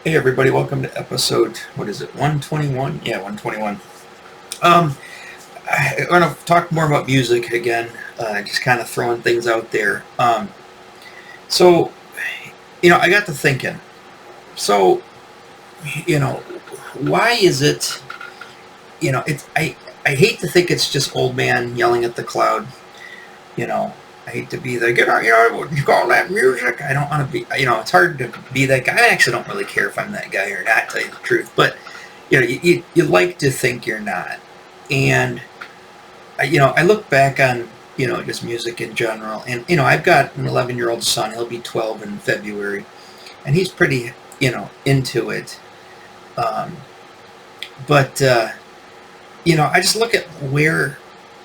Hey everybody, welcome to episode, what is it, 121? Yeah, 121. Um, I want to talk more about music again, just kind of throwing things out there. So, I got to thinking, so, you know, why is it, I hate to think it's just old man yelling at the cloud, you know, I hate to be the, what you call that music? I don't want to be, it's hard to be that guy. I actually don't really care if I'm that guy or not, to tell you the truth, but you like to think you're not. And, I look back on, just music in general. And, I've got an 11-year-old son. He'll be 12 in February. And he's pretty, into it. Um, but I just look at where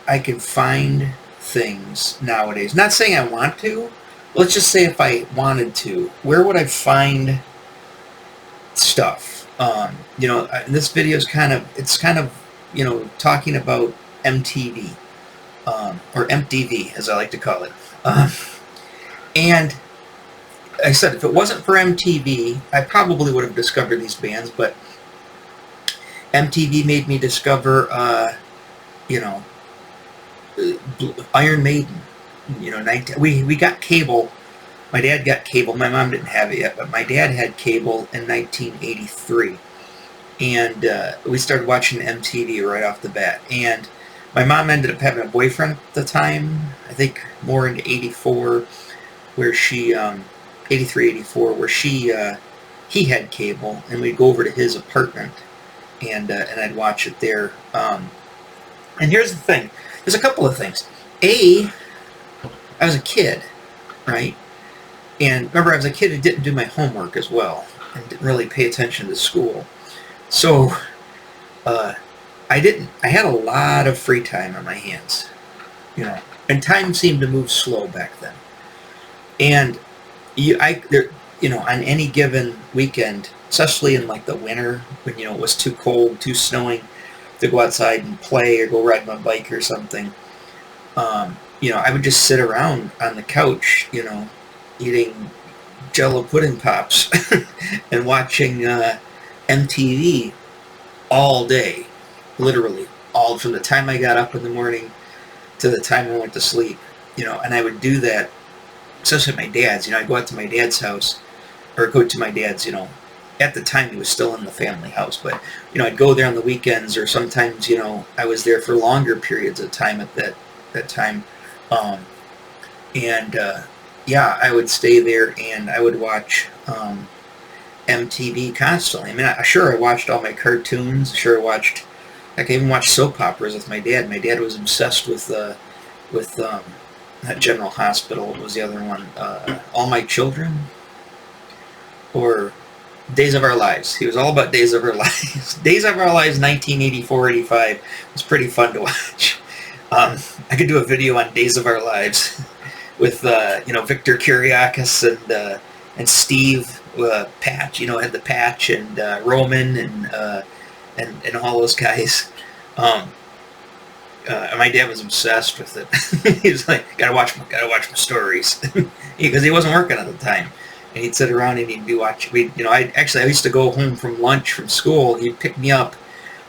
I can find things nowadays. Not saying I want to. Let's just say if I wanted to, where would I find stuff? This video is talking about MTV, or MTV, as I like to call it. And like I said, if it wasn't for MTV, I probably would have discovered these bands, but MTV made me discover, Iron Maiden. We got cable. My dad got cable. My mom didn't have it yet, but my dad had cable in 1983. And we started watching MTV right off the bat. And my mom ended up having a boyfriend at the time, I think more into 84, where she, 83, 84, where he had cable, and we'd go over to his apartment, and I'd watch it there. And here's the thing. There's a couple of things. I was a kid, right? And remember, I was a kid who didn't do my homework as well, and didn't really pay attention to school. So, I had a lot of free time on my hands, and time seemed to move slow back then. And on any given weekend, especially in like the winter when it was too cold, too snowing to go outside and play or go ride my bike or something, I would just sit around on the couch, eating Jello pudding pops and watching MTV all day, literally all from the time I got up in the morning to the time I went to sleep, and I would do that, especially at my dad's. I'd go out to my dad's house, or go to my dad's, at the time he was still in the family house, but, I'd go there on the weekends, or sometimes, I was there for longer periods of time at that time. I would stay there and I would watch MTV constantly. I mean, I watched all my cartoons. I even watched soap operas with my dad. My dad was obsessed with not General Hospital. What was the other one? All My Children, or Days of Our Lives. He was all about Days of Our Lives. Days of Our Lives, 1984-85 was pretty fun to watch. I could do a video on Days of Our Lives with Victor Kiriakis and Steve Patch. Had the Patch and Roman and all those guys. My dad was obsessed with it. He was like, gotta watch my stories, because he wasn't working at the time, and he'd sit around and he'd be watching. I used to go home from lunch from school. He'd pick me up.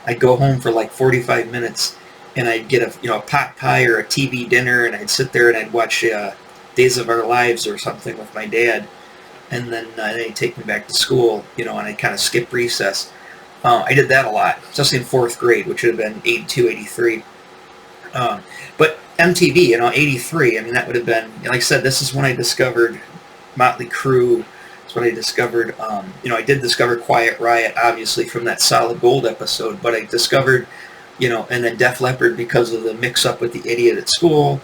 I'd go home for like 45 minutes, and I'd get a pot pie or a TV dinner, and I'd sit there and I'd watch Days of Our Lives or something with my dad, and then he'd take me back to school, and I'd kind of skip recess. I did that a lot, especially in 4th grade, which would have been 82, 83. But MTV, 83, I mean, that would have been, like I said, this is when I discovered Motley Crue. It's when I discovered, I did discover Quiet Riot, obviously, from that Solid Gold episode, but I discovered, and then Def Leppard because of the mix-up with the idiot at school.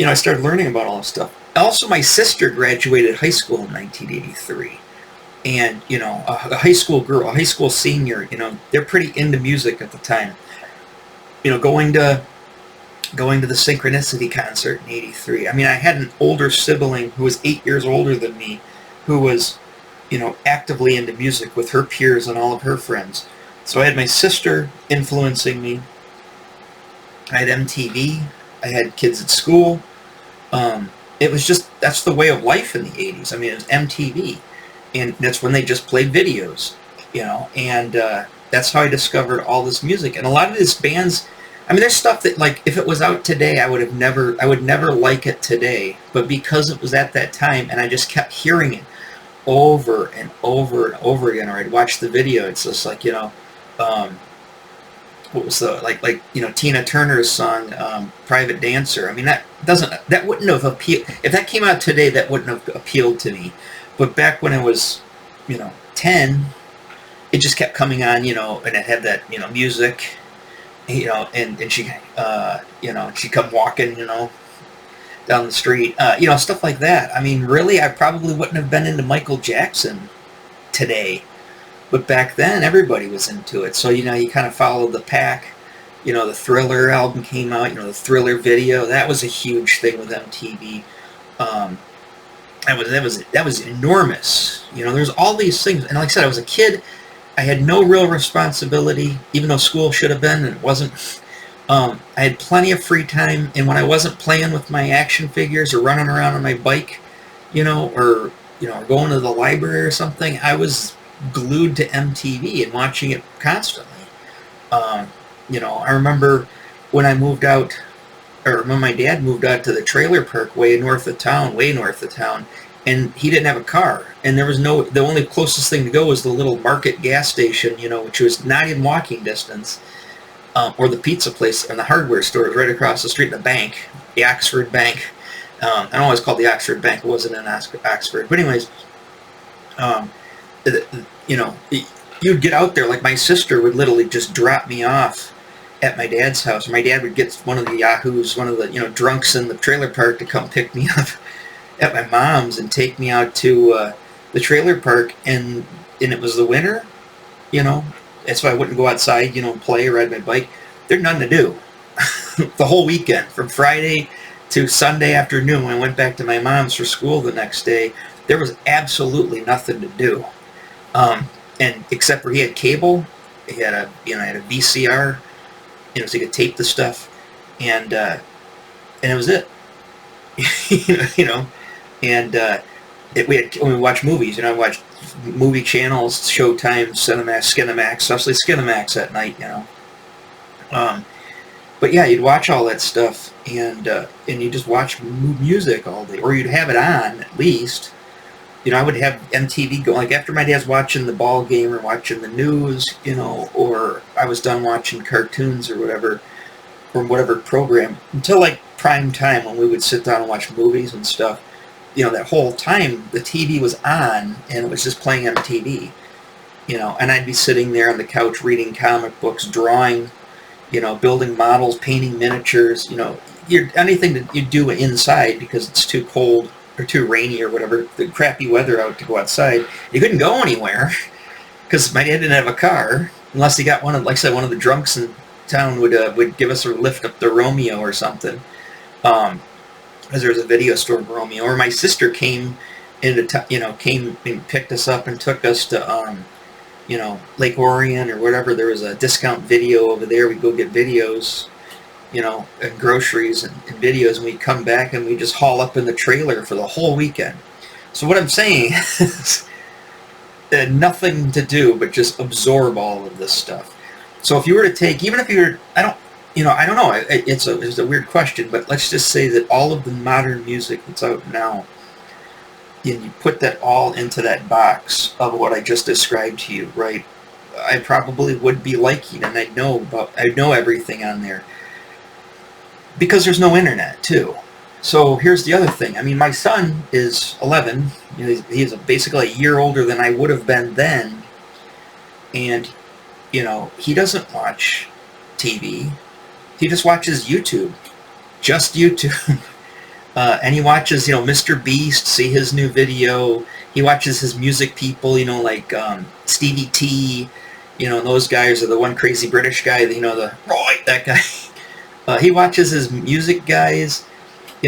I started learning about all this stuff. Also, my sister graduated high school in 1983. And, a high school girl, a high school senior, they're pretty into music at the time. Going to the Synchronicity concert in 83. I mean, I had an older sibling who was 8 years older than me, who was, actively into music with her peers and all of her friends. So I had my sister influencing me. I had MTV. I had kids at school. It was just, that's the way of life in the 80s. I mean, it was MTV. and that's when they just played videos, and that's how I discovered all this music. And a lot of these bands, I mean, there's stuff that, like, if it was out today, I would never like it today, but because it was at that time, and I just kept hearing it over and over and over again, or I'd watch the video, it's just like, what was the, Tina Turner's song, Private Dancer. I mean, that wouldn't have appealed, if that came out today, that wouldn't have appealed to me. But back when I was, 10, it just kept coming on, and it had that, music, and she, she'd come walking, down the street, stuff like that. I mean, really, I probably wouldn't have been into Michael Jackson today. But back then, everybody was into it. So, you kind of followed the pack. The Thriller album came out, the Thriller video. That was a huge thing with MTV. That was enormous. There's all these things. And like I said, I was a kid. I had no real responsibility, even though school should have been, and it wasn't. I had plenty of free time. And when I wasn't playing with my action figures or running around on my bike, or going to the library or something, I was glued to MTV and watching it constantly. I remember when I moved out, or when my dad moved out to the trailer park way north of town, and he didn't have a car, and the only closest thing to go was the little Market gas station, which was not in walking distance, or the pizza place and the hardware store right across the street, the bank, the Oxford Bank. I don't always call it the Oxford Bank, it wasn't in Oxford, but anyways, you'd get out there, like my sister would literally just drop me off at my dad's house. My dad would get one of the yahoos, one of the, drunks in the trailer park to come pick me up at my mom's and take me out to the trailer park, and it was the winter, that's why I wouldn't go outside, play or ride my bike. There's nothing to do. The whole weekend, from Friday to Sunday afternoon, when I went back to my mom's for school the next day, there was absolutely nothing to do. And except for he had cable, he had a VCR, so he could tape the stuff, and it was it. When we watched movies, I watched movie channels, Showtime, Skinamax, especially Skinamax at night, But yeah, you'd watch all that stuff, and you just watch music all day, or you'd have it on at least. I would have MTV go, like after my dad's watching the ball game or watching the news, or I was done watching cartoons or whatever, from whatever program, until like prime time when we would sit down and watch movies and stuff. That whole time the TV was on and it was just playing MTV, and I'd be sitting there on the couch reading comic books, drawing, building models, painting miniatures, anything that you do inside because it's too cold or too rainy or whatever, the crappy weather out to go outside. You couldn't go anywhere because my dad didn't have a car unless he got one of the drunks in town would give us a lift up the Romeo or something, because there was a video store in Romeo. Or my sister came came and picked us up and took us to Lake Orion or whatever. There was a discount video over there. We'd go get videos, and groceries and videos, and we'd come back and we'd just haul up in the trailer for the whole weekend. So what I'm saying is nothing to do but just absorb all of this stuff. So if you were to take, even if you were, I don't know, it's a weird question, but let's just say that all of the modern music that's out now, and you put that all into that box of what I just described to you, right? I probably would be liking, and I'd know everything on there. Because there's no internet, too. So here's the other thing. I mean, my son is 11. He's basically a year older than I would have been then. And, he doesn't watch TV. He just watches YouTube. Just YouTube. And he watches, Mr. Beast, see his new video. He watches his music people, like Stevie T. Those guys are the one crazy British guy, the Roy, that guy. He watches his music guys,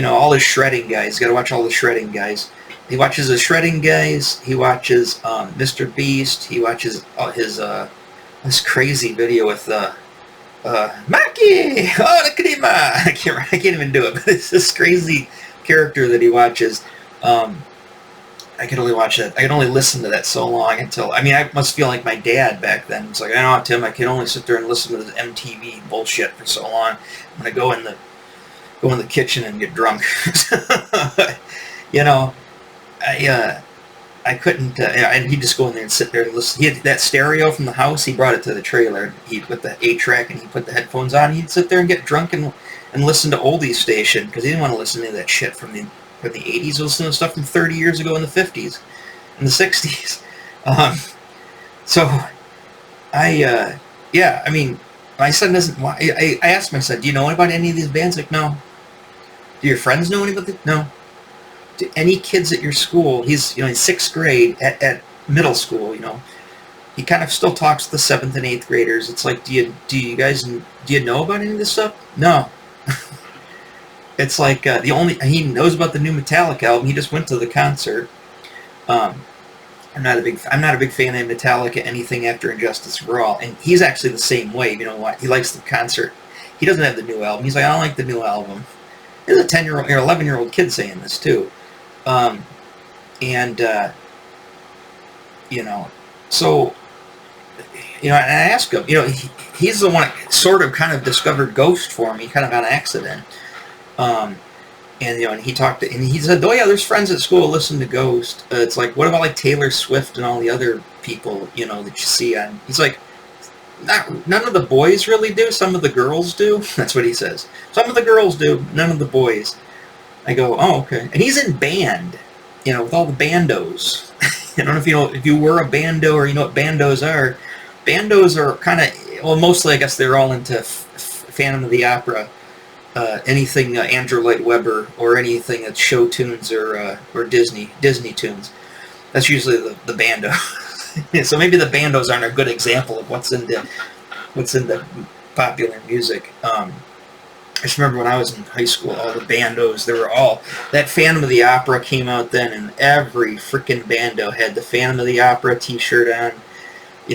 all his shredding guys. He's got to watch all the shredding guys. He watches the shredding guys. He watches Mr. Beast. He watches this crazy video with Maki! Oh, Nakarima! I can't even do it, but it's this crazy character that he watches. I could only watch that. I could only listen to that so long until. I mean, I must feel like my dad back then. It's like, I know, Tim, I can only sit there and listen to this MTV bullshit for so long. I'm gonna go in the kitchen and get drunk. You know, I couldn't. And he'd just go in there and sit there and listen. He had that stereo from the house. He brought it to the trailer. He put the 8-track and he put the headphones on. He'd sit there and get drunk and listen to oldies station because he didn't want to listen to that shit from the 80s. Listen to stuff from 30 years ago in the 50s and the 60s. So yeah, I mean, my son doesn't. I asked my son, do you know about any of these bands? Like, no. Do your friends know anybody? No. Do any kids at your school? He's in 6th grade at middle school. He kind of still talks to the 7th and 8th graders. It's like, do you guys know about any of this stuff? No. It's like he knows about the new Metallica album. He just went to the concert. I'm not a big fan of Metallica, anything after Injustice for All, and he's actually the same way. You know what? He likes the concert. He doesn't have the new album. He's like, I don't like the new album. There's a 10-year-old or 11-year-old kid saying this too, so and I asked him. He's the one that sort of kind of discovered Ghost for me, kind of on accident. And he talked to, and he said, oh yeah, there's friends at school listen to Ghost. It's like, what about like Taylor Swift and all the other people, that you see on, he's like, none of the boys really do, some of the girls do. That's what he says. Some of the girls do, none of the boys. I go, oh, okay. And he's in band, with all the bandos. I don't know if you were a bando or you know what bandos are. Bandos are kind of, well, mostly I guess they're all into Phantom of the Opera. Anything Andrew Lloyd Webber or anything that's show tunes or Disney tunes. That's usually the bando. So maybe the bandos aren't a good example of what's in the popular music. I just remember when I was in high school, all the bandos, they were all, that Phantom of the Opera came out then, and every freaking bando had the Phantom of the Opera t-shirt on,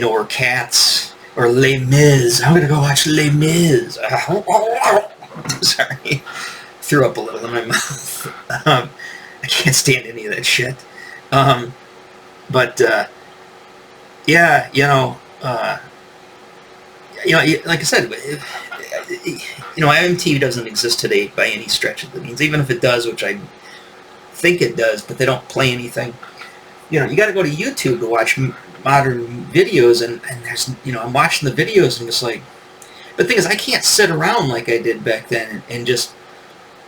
or Cats, or Les Mis. I'm going to go watch Les Mis. Sorry, threw up a little in my mouth. I can't stand any of that shit. But yeah, like I said, MTV doesn't exist today by any stretch of the means. Even if it does, which I think it does, but they don't play anything. You got to go to YouTube to watch modern videos, and there's, I'm watching the videos and just like. But the thing is, I can't sit around like I did back then and just,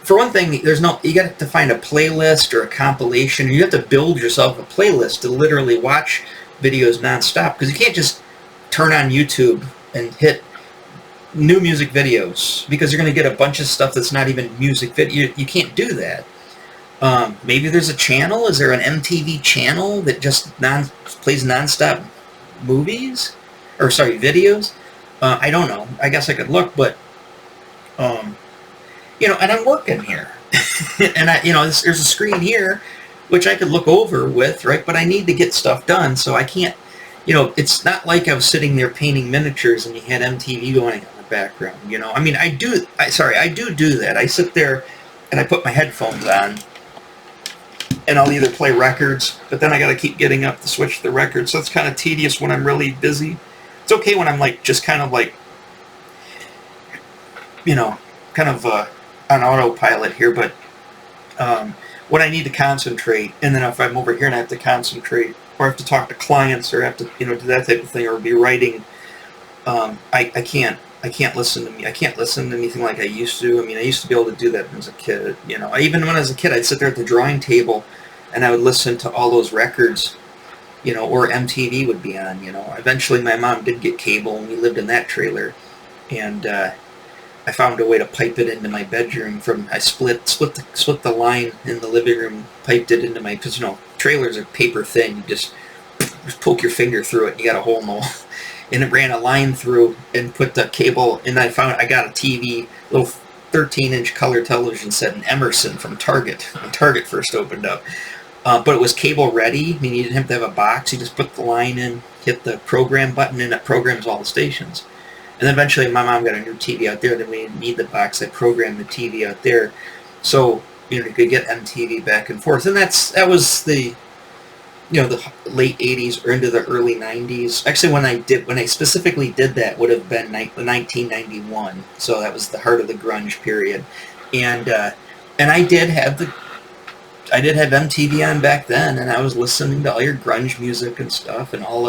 for one thing, you got to find a playlist or a compilation, or you have to build yourself a playlist to literally watch videos nonstop, because you can't just turn on YouTube and hit new music videos, because you're going to get a bunch of stuff that's not even music video. You can't do that. Maybe there's a channel. Is there an MTV channel that just plays nonstop videos? I don't know. I guess I could look, but, and I'm working here. And there's a screen here, which I could look over with, right? But I need to get stuff done, so I can't, it's not like I was sitting there painting miniatures and you had MTV going on the background, I mean, I do that. I sit there and I put my headphones on, and I'll either play records, but then I got to keep getting up to switch the records, so it's kind of tedious when I'm really busy. It's okay when I'm like just kind of like, kind of on autopilot here, but when I need to concentrate, and then if I'm over here and I have to concentrate, or I have to talk to clients, or have to do that type of thing, or be writing, I can't listen to me. I can't listen to anything like I used to. I mean, I used to be able to do that as a kid. Even when I was a kid, I'd sit there at the drawing table, and I would listen to all those records. Or MTV would be on, Eventually my mom did get cable, and we lived in that trailer, and I found a way to pipe it into my bedroom I split the line in the living room, piped it into my, because, trailers are paper thin, you just poke your finger through it, and you got a hole in the wall, and it ran a line through, and put the cable, and I got a TV, little 13-inch color television set in Emerson from Target, when Target first opened up. But it was cable ready. I mean, you didn't have to have a box. You just put the line in, hit the program button, and it programs all the stations. And then eventually my mom got a new TV out there. Then we didn't need the box. I programmed the TV out there. So, you could get MTV back and forth. And that was the the late 80s or into the early 90s. Actually, when I specifically did that, would have been 1991. So that was the heart of the grunge period, and I did have MTV on back then, and I was listening to all your grunge music and stuff, and all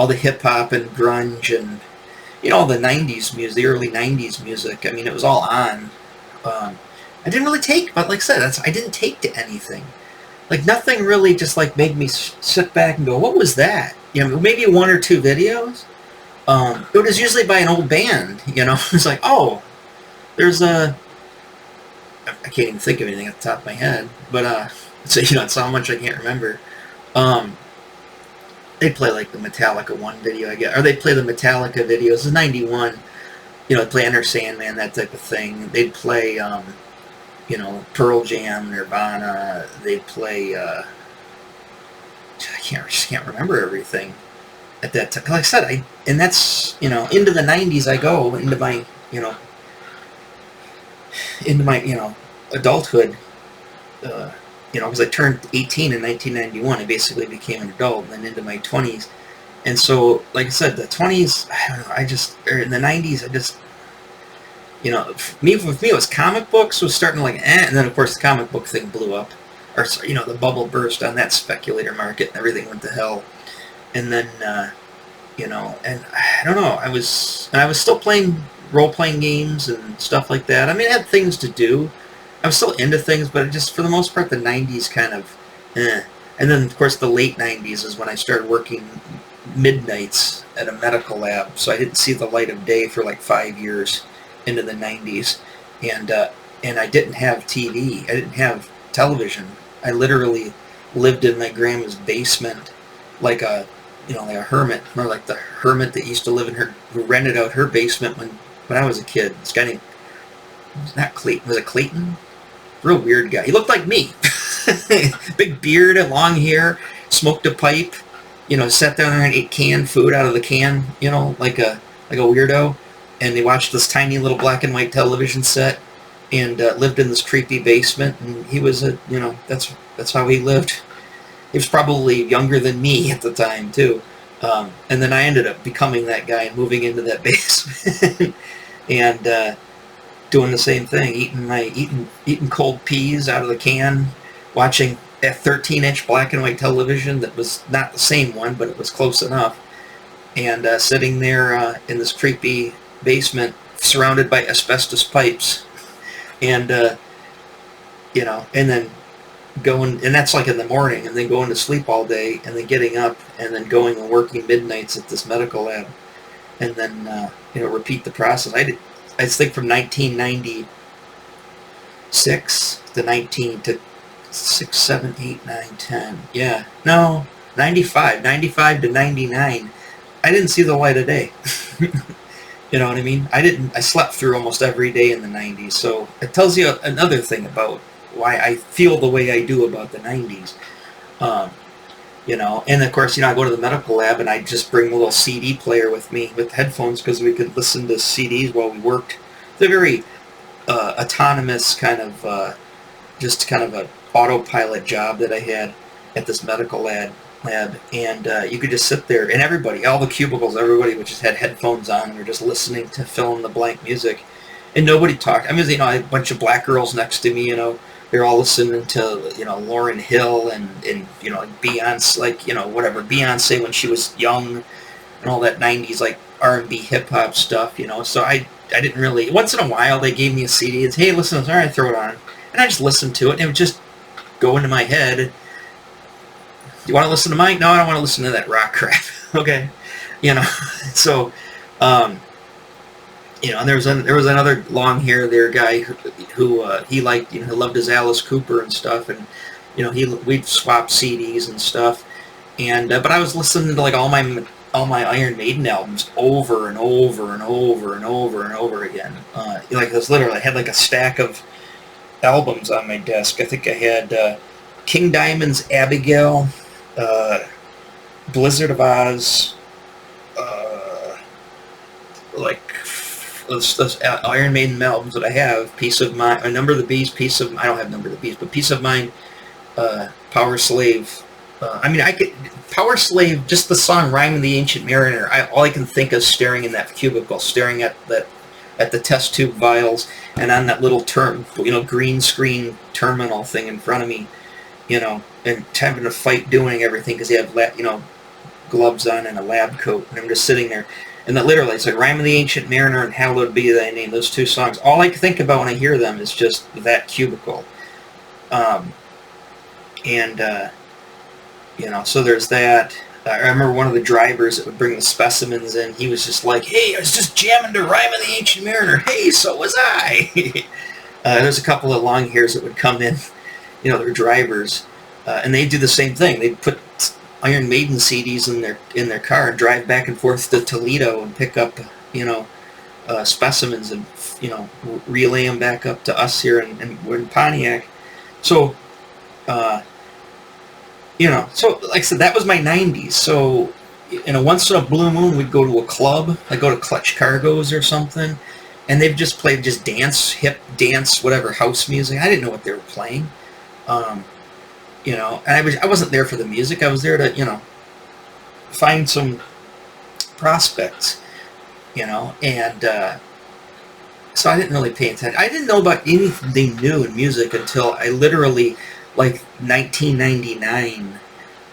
the hip hop and grunge and all the 90s music, the early 90s music. I mean, it was all on. I didn't really take, but like I said, I didn't take to anything. Like nothing really just like made me sit back and go, what was that? Maybe one or two videos. It was usually by an old band. It's like, oh, there's I can't even think of anything at the top of my head, but so it's how much I can't remember. They play like the Metallica one video, I guess, or they play the Metallica videos. It's 91. They play Enter Sandman, that type of thing. They'd play, Pearl Jam, Nirvana. They'd play. I just can't remember everything at that time. Like I said, and that's into the 90s. I go into my adulthood. Because I turned 18 in 1991, I basically became an adult, and then into my 20s. And so, like I said, the 20s, I don't know, or in the 90s, with me, it was comic books was starting to and then, of course, the comic book thing blew up. Or, the bubble burst on that speculator market, and everything went to hell. And then, and I don't know, I was still playing role-playing games and stuff like that. I mean, I had things to do. I was still into things, but just for the most part, the 90s kind of, And then, of course, the late 90s is when I started working midnights at a medical lab, so I didn't see the light of day for like 5 years into the 90s. And I didn't have TV. I didn't have television. I literally lived in my grandma's basement like a hermit, more like the hermit that used to live in who rented out her basement when I was a kid. This guy named, not Clayton, was it Clayton? Real weird guy. He looked like me. Big beard, long hair, smoked a pipe, sat down there and ate canned food out of the can, like a weirdo. And they watched this tiny little black and white television set and lived in this creepy basement. And he was that's how he lived. He was probably younger than me at the time too. And then I ended up becoming that guy and moving into that basement and doing the same thing, eating cold peas out of the can, watching a 13-inch black and white television that was not the same one, but it was close enough, and sitting there in this creepy basement surrounded by asbestos pipes, and and then going, and that's like in the morning, and then going to sleep all day, and then getting up, and then going and working midnights at this medical lab, and then repeat the process. I think from 1996 to 6, 7, 8, 9, 10. Yeah. No, 95 to 99. I didn't see the light of day. You know what I mean? I slept through almost every day in the 90s. So it tells you another thing about why I feel the way I do about the 90s. And of course, I go to the medical lab and I just bring a little CD player with me with headphones because we could listen to CDs while we worked. It's a very autonomous kind of, just kind of a autopilot job that I had at this medical lab. And you could just sit there, and all the cubicles, everybody would just had headphones on and were just listening to fill-in-the-blank music. And nobody talked. I mean, I had a bunch of black girls next to me, they're all listening to, Lauryn Hill and like Beyonce, whatever, Beyonce when she was young and all that 90s, like, R&B hip-hop stuff, So I didn't really, once in a while they gave me a CD and said, hey, listen, all right, throw it on. And I just listened to it, and it would just go into my head. You want to listen to mine? No, I don't want to listen to that rock crap. Okay. So, and there was another long hair there guy who he liked, who loved his Alice Cooper and stuff, and we'd swap CDs and stuff, and but I was listening to like all my Iron Maiden albums over and over and over and over and over again. Like this, literally, I had like a stack of albums on my desk. I think I had King Diamond's Abigail, Blizzard of Oz, like those Iron Maiden albums that I have, Piece of Mind, Number of the Beast, I don't have Number of the Beast, but Piece of Mind, Power Slave. I mean, I could Power Slave. Just the song "Rhyme of the Ancient Mariner." All I can think of staring in that cubicle, staring at the test tube vials, and on that little green screen terminal thing in front of me, and having to fight doing everything because you have gloves on and a lab coat, and I'm just sitting there. And that literally, it's like "Rhyme of the Ancient Mariner" and "Hallowed Be Thy Name." Those two songs. All I can think about when I hear them is just that cubicle. So there's that. I remember one of the drivers that would bring the specimens in. He was just like, "Hey, I was just jamming to "Rhyme of the Ancient Mariner." Hey, so was I. There's a couple of long hairs that would come in. They're drivers, and they do the same thing. They put Iron Maiden CDs in their car and drive back and forth to Toledo and pick up specimens and relay them back up to us here in Pontiac. So so like I said, that was my 90s. So once in a blue moon we'd go to a club. I'd go to Clutch Cargo's or something, and they've just played hip dance, whatever, house music. I didn't know what they were playing. And I wasn't there for the music. I was there to, find some prospects, and so I didn't really pay attention. I didn't know about anything new in music until I literally, like 1999,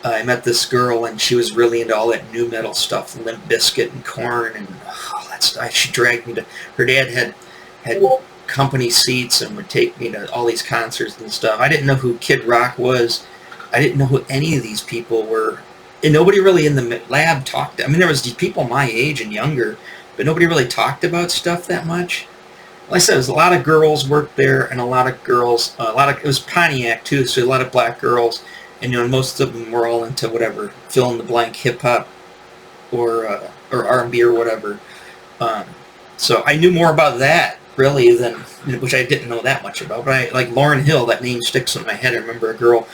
I met this girl, and she was really into all that new metal stuff, Limp Bizkit and Korn, and that stuff. She dragged me to, her dad had company seats and would take me to all these concerts and stuff. I didn't know who Kid Rock was. I didn't know who any of these people were. And nobody really in the lab talked. I mean, there was these people my age and younger, but nobody really talked about stuff that much. Like I said, there's a lot of girls worked there, and it was Pontiac too, so a lot of black girls, and most of them were all into whatever, fill in the blank, hip hop or R&B or whatever. So I knew more about that really than, which I didn't know that much about. But like Lauryn Hill, that name sticks in my head. I remember a girl.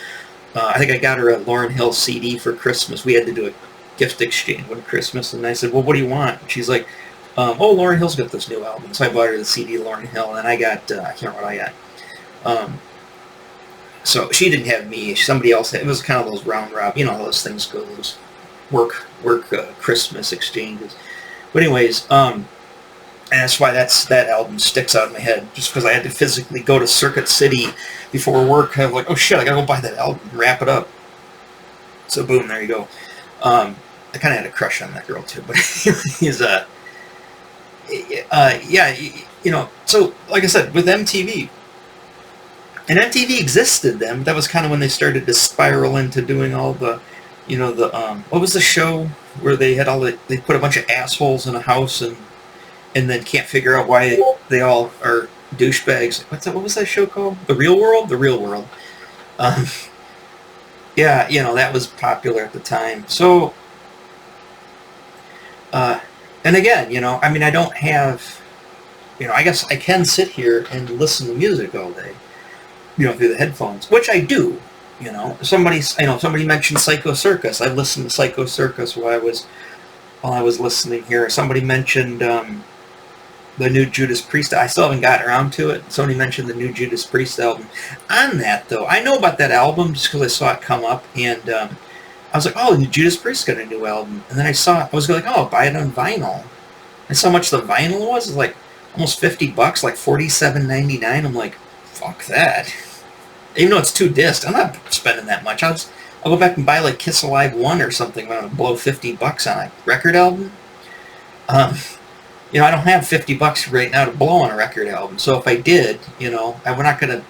I think I got her a Lauryn Hill CD for Christmas. We had to do a gift exchange one Christmas, and I said, "Well, what do you want?" And she's like, Lauryn Hill's got this new album. So I bought her the CD of Lauryn Hill, and I got, I can't remember what I got. So she didn't have me. Somebody else had. It was kind of those round robin, how those things go, those work Christmas exchanges. But anyways, and that's why that album sticks out in my head, just because I had to physically go to Circuit City before work. I was like, oh shit, I gotta go buy that album and wrap it up. So boom, there you go. I kind of had a crush on that girl too, but he's so like I said, with MTV, and MTV existed then, but that was kind of when they started to spiral into doing all the, what was the show where they had they put a bunch of assholes in a house and then can't figure out why they all are douchebags. What was that show called? The Real World? The Real World. That was popular at the time. So, and again, I mean, I don't have, I guess I can sit here and listen to music all day, through the headphones, which I do. Somebody mentioned Psycho Circus. I listened to Psycho Circus while I was listening here. Somebody mentioned the new Judas Priest. I still haven't gotten around to it. Somebody mentioned the new Judas Priest album. On that, though, I know about that album just because I saw it come up, and I was like, oh, Judas Priest got a new album. And then I was like, oh, buy it on vinyl. I saw how much the vinyl was. It was like almost $50, like $47.99. I'm like, fuck that. Even though it's 2 discs, I'm not spending that much. I'll go back and buy like Kiss Alive 1 or something when I blow $50 on a record album. I don't have $50 right now to blow on a record album. So if I did, I'm not gonna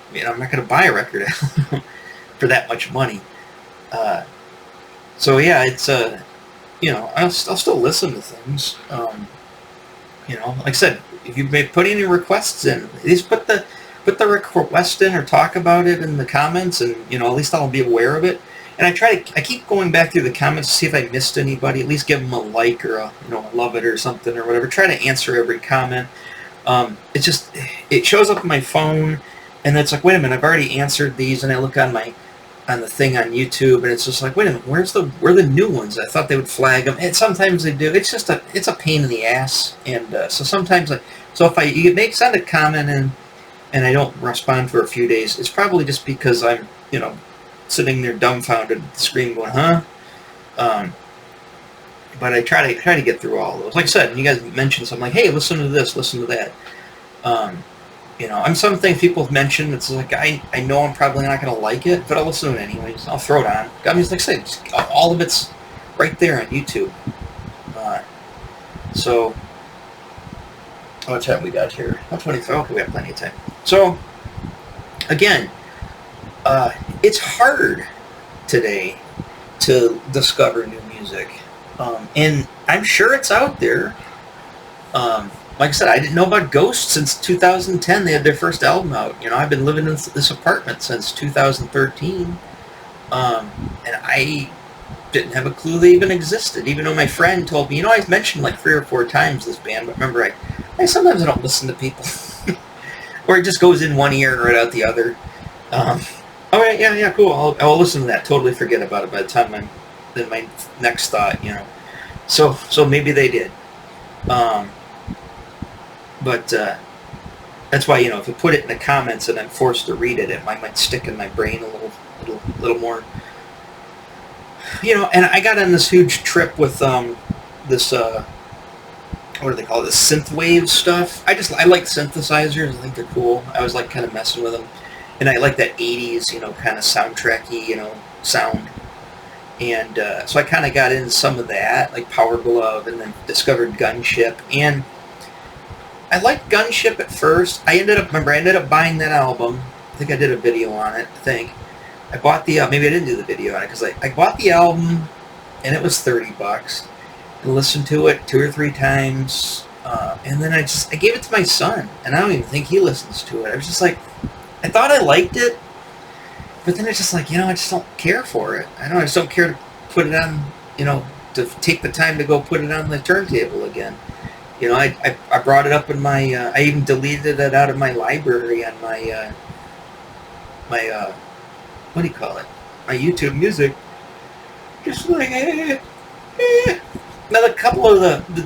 buy a record album for that much money. So yeah, it's I'll still listen to things. Like I said, if you put any requests in, at least put the request in or talk about it in the comments, and at least I'll be aware of it. And I keep going back through the comments to see if I missed anybody. At least give them a like or a love it or something or whatever. Try to answer every comment. It shows up on my phone, and it's like, wait a minute, I've already answered these, and I look on the thing on YouTube, and it's just like, wait a minute, where are the new ones? I thought they would flag them, and sometimes they do. It's just it's a pain in the ass, and so sometimes if you send a comment and I don't respond for a few days, it's probably just because I'm sitting there dumbfounded at the screen going, huh? But I try to get through all of those. Like I said, you guys mentioned something like, hey, listen to this, listen to that. I'm some things people have mentioned. It's like I know I'm probably not going to like it, but I'll listen to it anyways. I'll throw it on. I mean, like I say, all of it's right there on YouTube. So, what time we got here? 25. Okay, we have plenty of time. So, again, it's hard today to discover new music, and I'm sure it's out there. Like I said, I didn't know about Ghost since 2010. They had their first album out. I've been living in this apartment since 2013, and I didn't have a clue they even existed, even though my friend told me, I've mentioned like 3 or 4 times this band, but remember, I sometimes I don't listen to people. Or it just goes in one ear and right out the other. Yeah, cool, I'll listen to that, totally forget about it by the time I'm in my next thought, So maybe they did. But that's why, if you put it in the comments and I'm forced to read it, it might stick in my brain a little more. And I got on this huge trip with this, what do they call it, this synthwave stuff. I like synthesizers. I think they're cool. I was like kind of messing with them. And I like that 80s, kind of soundtracky, sound. And so I kind of got into some of that, like Power Glove, and then discovered Gunship. And I liked Gunship at first. I ended up buying that album. I think I did a video on it, I think. I bought the, maybe I didn't do the video on it, because I bought the album, and it was $30. I listened to it 2 or 3 times, and then I gave it to my son, and I don't even think he listens to it. I was just like, I thought I liked it, but then it's just like, I just don't care for it. I just don't care to put it on, to take the time to go put it on the turntable again. I brought it up in my, I even deleted it out of my library on my, what do you call it? My YouTube Music. Just like, Now, a couple of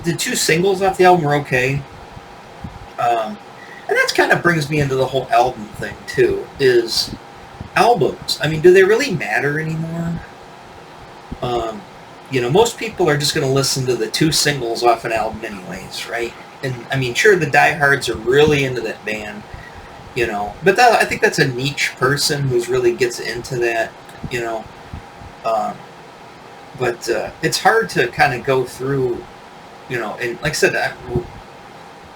the 2 singles off the album were okay. And that kind of brings me into the whole album thing, too, is albums. I mean, do they really matter anymore? Most people are just going to listen to the 2 singles off an album anyways, right? And, I mean, sure, the diehards are really into that band, but I think that's a niche person who's really gets into that, but it's hard to kind of go through, and like I said,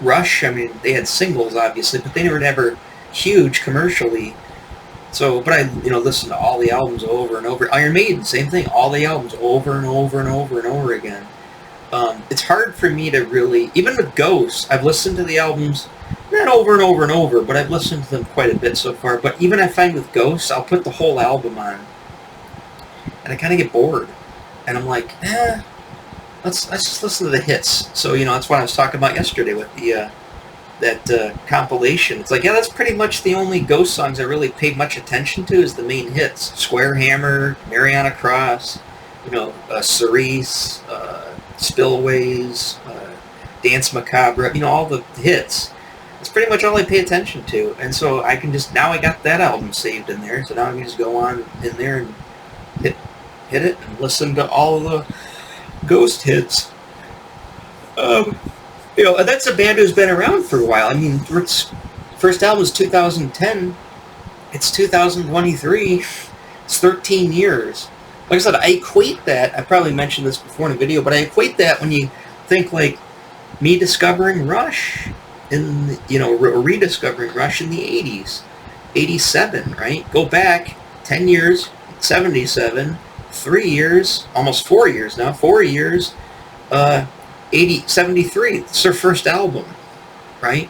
Rush, I mean, they had singles, obviously, but they were never huge commercially. So, but I, listened to all the albums over and over. Iron Maiden, same thing, all the albums over and over and over and over again. It's hard for me to really, even with Ghost, I've listened to the albums, not over and over and over, but I've listened to them quite a bit so far. But even I find with Ghost, I'll put the whole album on, and I kind of get bored. And I'm like, let's just listen to the hits. So, that's what I was talking about yesterday with the that compilation. It's like, yeah, that's pretty much the only Ghost songs I really paid much attention to is the main hits. Square Hammer, Mariana Cross, Cerise, Spillways, Dance Macabre, all the hits. That's pretty much all I pay attention to. And so I can now I got that album saved in there, so now I can just go on in there and hit it and listen to all the Ghost hits. That's a band who's been around for a while. I mean, its first album was 2010. It's 2023. It's 13 years. Like I said, I equate that, I probably mentioned this before in a video, but I equate that when you think like me discovering Rush rediscovering Rush in the 80s. 87, right? Go back 10 years, 77, 3 years, almost 4 years now, 4 years, 73, it's their first album, right?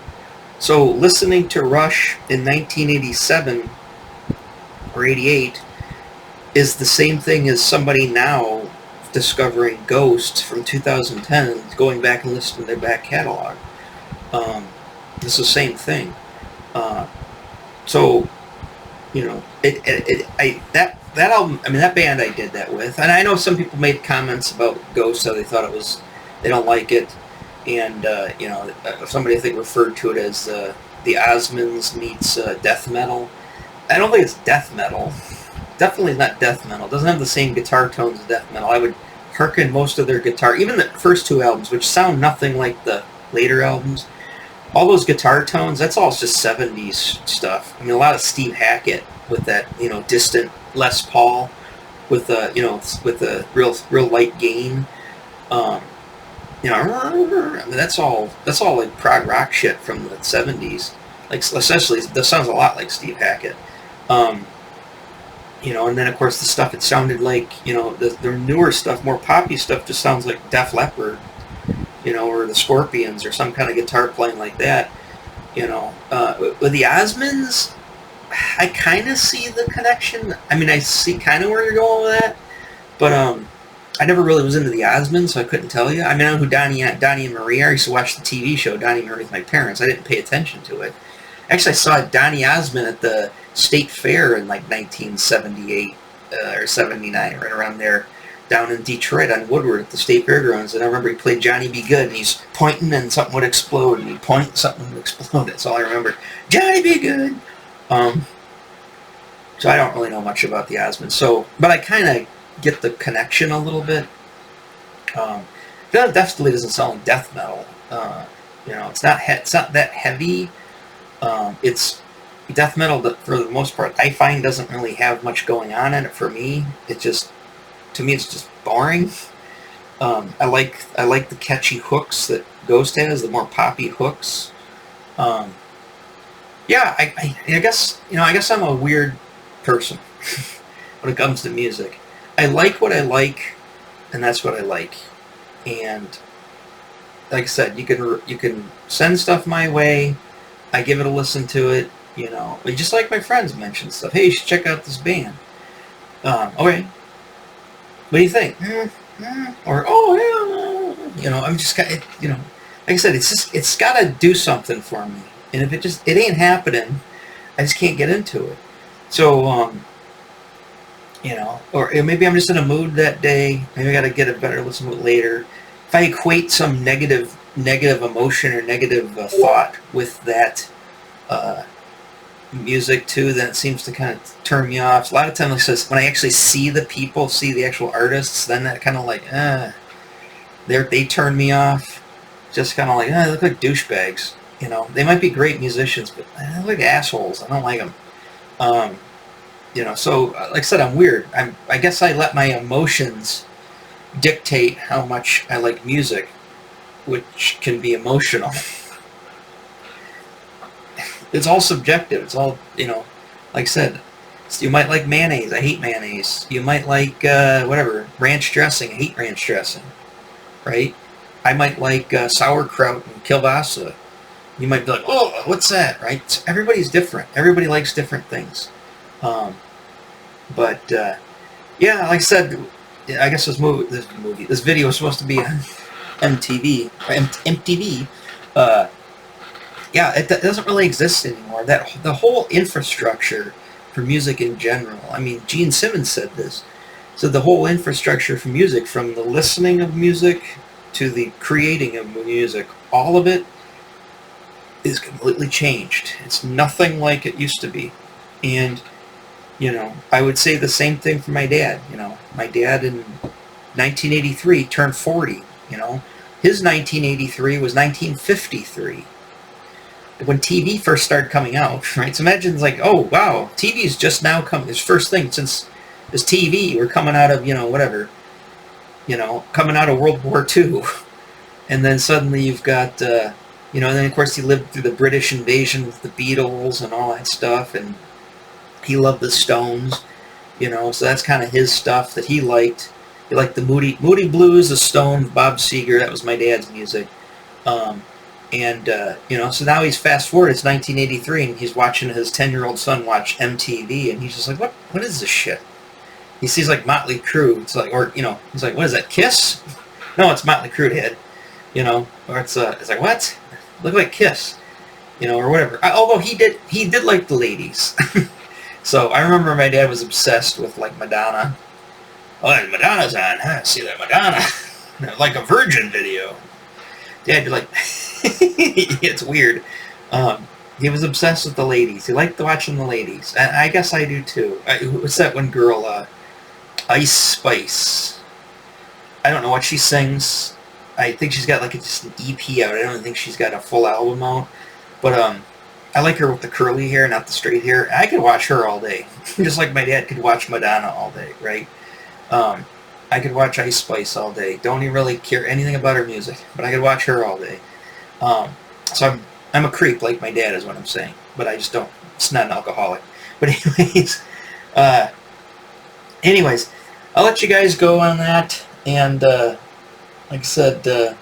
So listening to Rush in 1987 or 88 is the same thing as somebody now discovering Ghosts from 2010, going back and listening to their back catalog. It's the same thing. So, that album, I mean, that band I did that with, and I know some people made comments about Ghosts, how they thought it was, they don't like it, and, somebody I think referred to it as the Osmonds meets death metal. I don't think it's death metal. definitely not death metal. It doesn't have the same guitar tones as death metal. I would hearken most of their guitar, even the first two albums, which sound nothing like the later albums. All those guitar tones, that's all just 70s stuff. I mean, a lot of Steve Hackett with that, distant Les Paul with a real light gain. I mean, that's all like prog rock shit from the 70s. Like, especially, that sounds a lot like Steve Hackett. And then of course the stuff, it sounded like, the newer stuff, more poppy stuff, just sounds like Def Leppard, or the Scorpions, or some kind of guitar playing like that. With the Osmonds, I kind of see the connection. I mean, I see kind of where you're going with that, but I never really was into the Osmonds, so I couldn't tell you. I mean, I know who Donnie and Marie are. I used to watch the TV show Donnie and Marie with my parents. I didn't pay attention to it. Actually, I saw Donny Osmond at the State Fair in like 1978 or 79, right around there, down in Detroit on Woodward at the State Fairgrounds. And I remember he played Johnny B. Good, and he's pointing and something would explode, and he'd point and something would explode. That's all I remember. Johnny B. Good. So I don't really know much about the Osmonds. So, but I kind of get the connection a little bit. It definitely doesn't sound like death metal. It's not that heavy. It's death metal that, for the most part, I find doesn't really have much going on in it for me. To me, it's just boring. I like the catchy hooks that Ghost has, the more poppy hooks. I guess I'm a weird person when it comes to music. I like what I like, and that's what I like. And like I said, you can send stuff my way. I give it a listen to it, just like my friends mention stuff. Hey, you should check out this band. Okay. What do you think? Or, oh, yeah. I'm just got, like I said, it's got to do something for me. And if it ain't happening, I just can't get into it. So, or maybe I'm just in a mood that day. Maybe I got to get a better listen to it later. If I equate some negative emotion or negative thought with that music too, then it seems to kind of turn me off. A lot of times, when I actually see the actual artists, then that kind of like, they turn me off. Just kind of like, they look like douchebags. They might be great musicians, but they look like assholes. I don't like them. So like I said, I'm weird. I guess I let my emotions dictate how much I like music, which can be emotional. It's all subjective. It's all, like I said, you might like mayonnaise. I hate mayonnaise. You might like, ranch dressing. I hate ranch dressing. Right? I might like sauerkraut and kielbasa. You might be like, oh, what's that? Right? So everybody's different. Everybody likes different things. Like I said, I guess this video is supposed to be on MTV. It doesn't really exist anymore. The whole infrastructure for music in general. I mean, Gene Simmons said this. So the whole infrastructure for music, from the listening of music to the creating of music, all of it is completely changed. It's nothing like it used to be. And I would say the same thing for my dad. My dad in 1983 turned 40. His 1983 was 1953. When TV first started coming out, right? So imagine it's like, oh, wow, TV's just now coming. It's first thing since this TV. We're coming out of, coming out of World War II. And then suddenly you've got, and then of course he lived through the British invasion with the Beatles and all that stuff. And he loved the Stones, so that's kind of his stuff that he liked. He liked the Moody Blues, the Stones, Bob Seger. That was my dad's music. So now he's fast forward. It's 1983, and he's watching his 10-year-old son watch MTV, and he's just like, what is this shit? He sees like Motley Crue. It's like, he's like, what is that, Kiss? No, it's Motley Crue, Dad. Or it's like, what? Look like Kiss, or whatever. Although he did like the ladies. So I remember my dad was obsessed with like Madonna. Oh, Madonna's on, huh? See that Madonna? Like a Virgin video. Dad, you're like, it's weird. He was obsessed with the ladies. He liked watching the ladies. And I guess I do too. What's that one girl? Ice Spice. I don't know what she sings. I think she's got like just an EP out. I don't think she's got a full album out. But I like her with the curly hair, not the straight hair. I could watch her all day. Just like my dad could watch Madonna all day, right? I could watch Ice Spice all day. Don't even really care anything about her music, but I could watch her all day. So I'm a creep like my dad is what I'm saying, but I just don't. It's not an alcoholic. But anyways, I'll let you guys go on that, and like I said,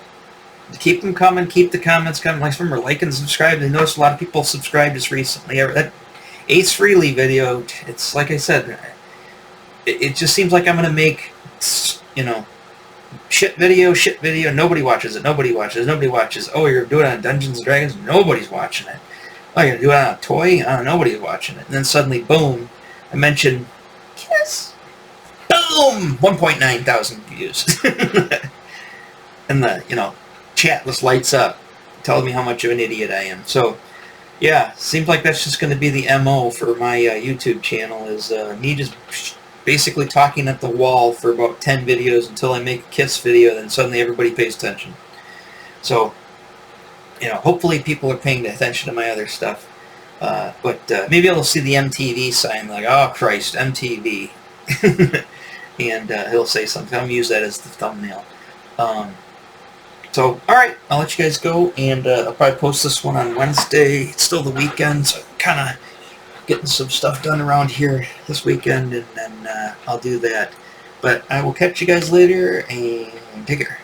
keep them coming. Keep the comments coming. Remember, like and subscribe. I noticed a lot of people subscribed just recently. That Ace Frehley video. It's like I said. It just seems like I'm gonna make, shit video. Nobody watches it. Nobody watches. Oh, you're doing it on Dungeons and Dragons. Nobody's watching it. Oh, you're doing it on a toy. Nobody's watching it. And then suddenly, boom! I mentioned Kiss. Boom! 1.9 thousand views. And the chat just lights up, telling me how much of an idiot I am. So, yeah, seems like that's just going to be the MO for my YouTube channel, is me just basically talking at the wall for about 10 videos until I make a Kiss video, then suddenly everybody pays attention. So, hopefully people are paying attention to my other stuff. But maybe I'll see the MTV sign, like, oh Christ, MTV. And he'll say something. I'm going to use that as the thumbnail. So, alright, I'll let you guys go, and I'll probably post this one on Wednesday. It's still the weekend, so I'm kind of getting some stuff done around here this weekend, and then I'll do that. But I will catch you guys later, and take care.